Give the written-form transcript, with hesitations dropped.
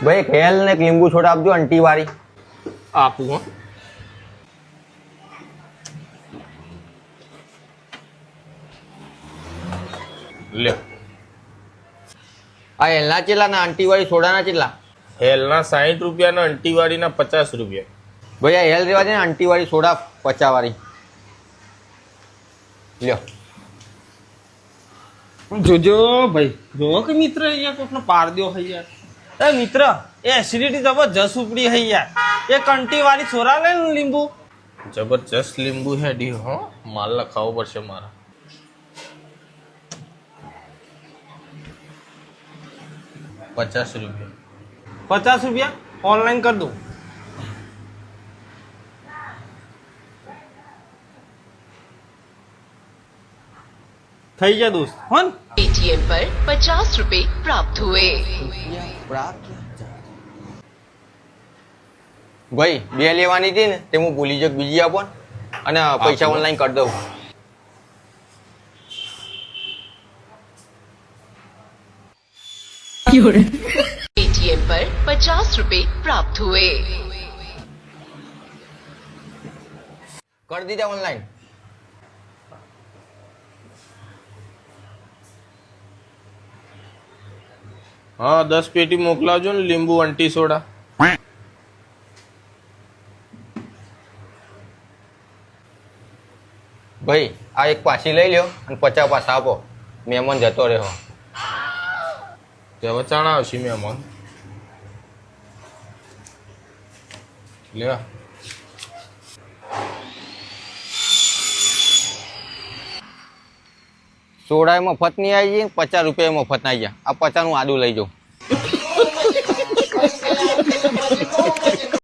ભાઈ એક હેલ ને એક લીંબુ સોડા આપજો અંટી વાળી. આપું હો. લ્યો. આ હેલના ચેટલા ને અંટી વાળી સોડાના ચેટલા? હેલના 60 રૂપિયા ને અંટીવાળીના 50 રૂપિયા. ભાઈ આ હેલ રેવા દે ને અંટી વાળી સોડા 50 વાળી લ્યો. જોજો ભાઈ, જો કે મિત્ર અહીંયા કોકનો પાર દ્યો હઈ યાર. એ મિત્ર, એ એસિડિટી જબરજસ્ત ઉપડી હઈ યાર. એ કંટી વાળી સોરા લે ને લીંબુ. જબરજસ્ત લીંબુ હેડી હો. માલ લખાવવો પડશે મારા. ₹50. 50 રૂપિયા ઓનલાઈન કરી દઉં. થઈ ગયા દોસ્ત હો ને? पेटीएम पर 50 रुपए प्राप्त हुए। ભાઈ બે લેવાની હતી ને તે હું ભૂલી જક બીજી આપો ને અને પૈસા ઓનલાઈન કરી દઉં. पेटीएम पर 50 रुपए प्राप्त हुए। કરી દીધા ઓનલાઈન. હા 10 પેટી મોકલાવજો ને લીંબુ અંટી સોડા. ભાઈ આ એક પાછી લઈ લ્યો અને 50 પાછા આપો. મહેમાન જતો રહ્યો. હવે ચાણા આવશે મહેમાન. લ્યો. સોડા મફત નહીં આવી જાય, 50 રૂપિયા મફત ના આવી ગયા. આ 50 નું આદુ લઈ જાઉં.